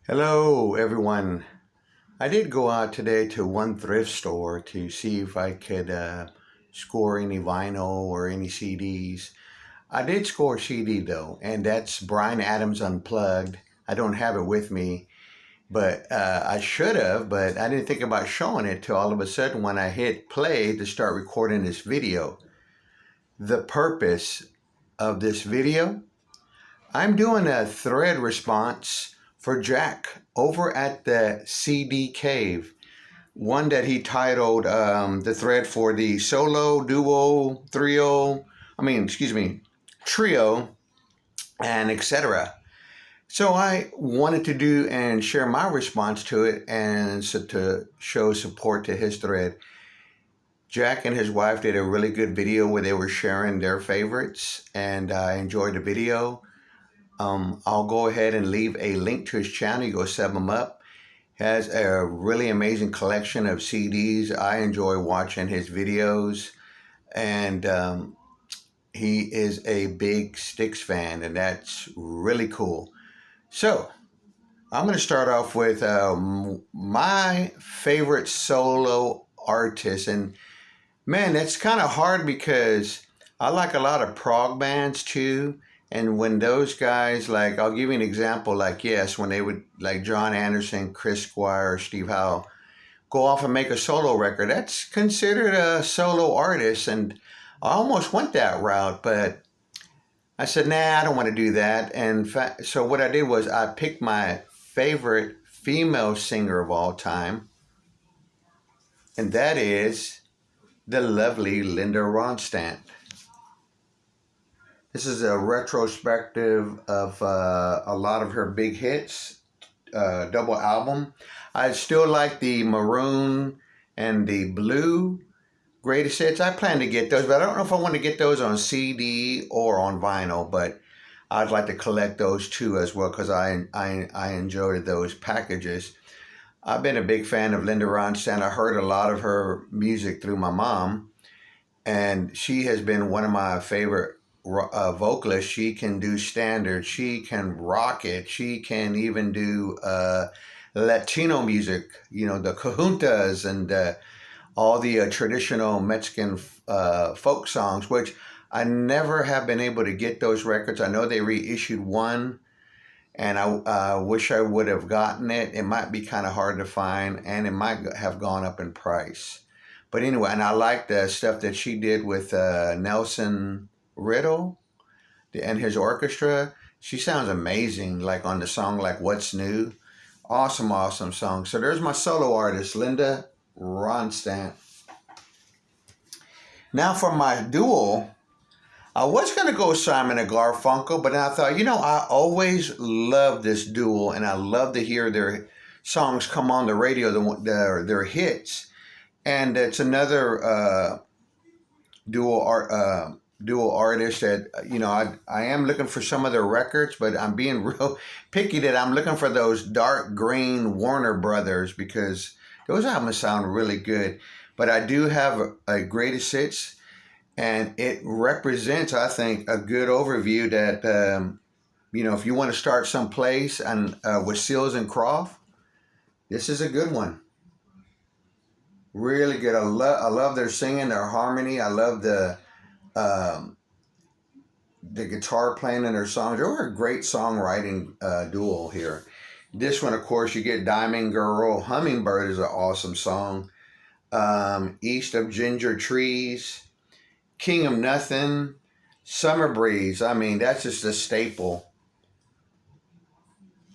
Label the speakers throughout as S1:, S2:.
S1: Hello, everyone. I did go out today to one thrift store to see if I could score any vinyl or any CDs. I did score a CD though, and that's Bryan Adams Unplugged. I don't have it with me, but I should have, but I didn't think about showing it till all of a sudden when I hit play to start recording this video. The purpose of this video, I'm doing a thread response for Jack over at the CD Cave. One that he titled the thread for the solo, duo, trio, and etc. So I wanted to do and share my response to it and so to show support to his thread. Jack and his wife did a really good video where they were sharing their favorites, and I enjoyed the video. I'll go ahead and leave a link to his channel. You go set them up. Has a really amazing collection of CDs. I enjoy watching his videos, and he is a big Styx fan, and that's really cool. So I'm going to start off with my favorite solo artist, and man, that's kind of hard because I like a lot of prog bands too. And when those guys, like, I'll give you an example, like, yes, when they would, like John Anderson, Chris Squire, Steve Howe, go off and make a solo record, that's considered a solo artist. And I almost went that route, but I said, nah, I don't want to do that. And so what I did was I picked my favorite female singer of all time, and that is the lovely Linda Ronstadt. This is a retrospective of a lot of her big hits, double album. I still like the maroon and the blue greatest hits. I plan to get those, but I don't know if I want to get those on CD or on vinyl, but I'd like to collect those too as well because I enjoyed those packages. I've been a big fan of Linda Ronstadt. I heard a lot of her music through my mom, and she has been one of my favorite vocalist. She can do standard. She can rock it. She can even do Latino music. You know, the conjuntas and all the traditional Mexican folk songs, which I never have been able to get those records. I know they reissued one, and I wish I would have gotten it. It might be kind of hard to find, and it might have gone up in price. But anyway, and I like the stuff that she did with Nelson Riddle and his orchestra. She sounds amazing, like on the song like What's New. Awesome, awesome song. So there's my solo artist, Linda Ronstadt. Now for my duo, I was going to go Simon and Garfunkel, but then I thought, I always love this duo, and I love to hear their songs come on the radio, their hits. And it's another duo artist that I am looking for some of their records, but I'm being real picky that I'm looking for those dark green Warner Brothers because those albums sound really good. But I do have a greatest hits, and it represents, I think, a good overview that if you want to start someplace and with Seals and Croft, this is a good one. Really good. I love their singing, their harmony. I love um, the guitar playing in their songs. They were a great songwriting duo here. This one, of course, you get Diamond Girl. Hummingbird is an awesome song. East of Ginger Trees. King of Nothing. Summer Breeze. I mean, that's just a staple.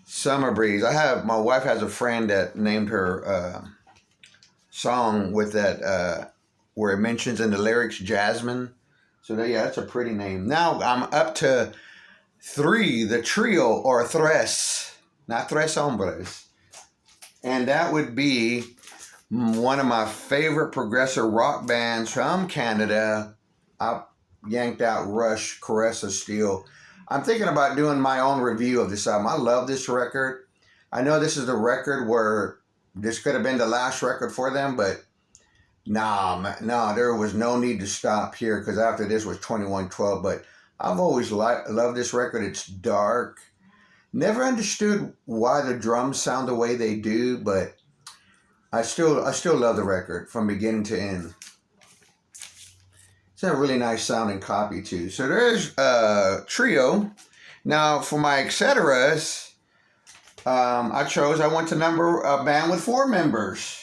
S1: Summer Breeze. My wife has a friend that named her song with that where it mentions in the lyrics Jasmine. So yeah, that's a pretty name. Now I'm up to three, the trio or tres, not tres hombres, and that would be one of my favorite progressive rock bands from Canada. I yanked out Rush, Caress of Steel. I'm thinking about doing my own review of this album. I love this record. I know this is the record where this could have been the last record for them, but no, there was no need to stop here because after this was 2112. But I've always loved this record. It's dark. Never understood why the drums sound the way they do, but I still love the record from beginning to end. It's a really nice sounding copy too. So there's Trio. Now for my etceteras, I went to number a band with 4 members.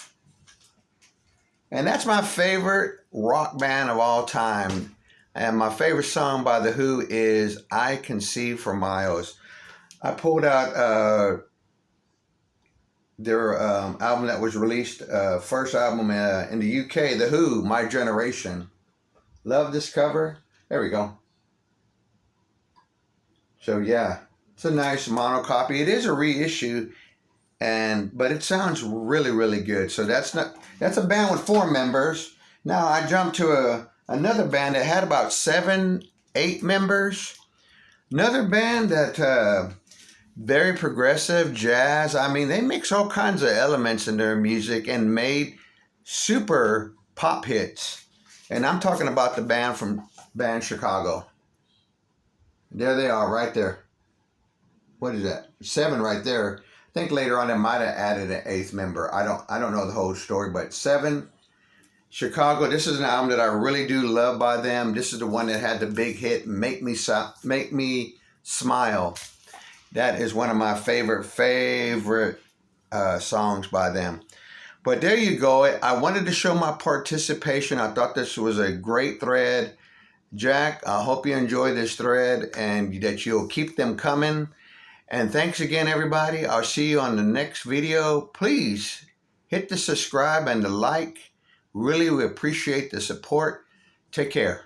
S1: And that's my favorite rock band of all time. And my favorite song by The Who is I Can See for Miles. I pulled out their album that was released, first album in the UK, The Who, My Generation. Love this cover. There we go. So yeah, it's a nice mono copy. It is a reissue, but it sounds really, really good. So that's a band with 4 members. Now I jumped to another band that had about 7, 8 members. Another band that very progressive jazz. I mean, they mix all kinds of elements in their music and made super pop hits. And I'm talking about the band from Chicago. There they are, right there. What is that? 7 right there. I think later on they might have added an 8th member. I don't know the whole story, but 7. Chicago. This is an album that I really do love by them. This is the one that had the big hit, Make Me Smile. That is one of my favorite songs by them. But there you go. I wanted to show my participation. I thought this was a great thread. Jack, I hope you enjoy this thread and that you'll keep them coming. And thanks again, everybody. I'll see you on the next video. Please hit the subscribe and the like. Really, we appreciate the support. Take care.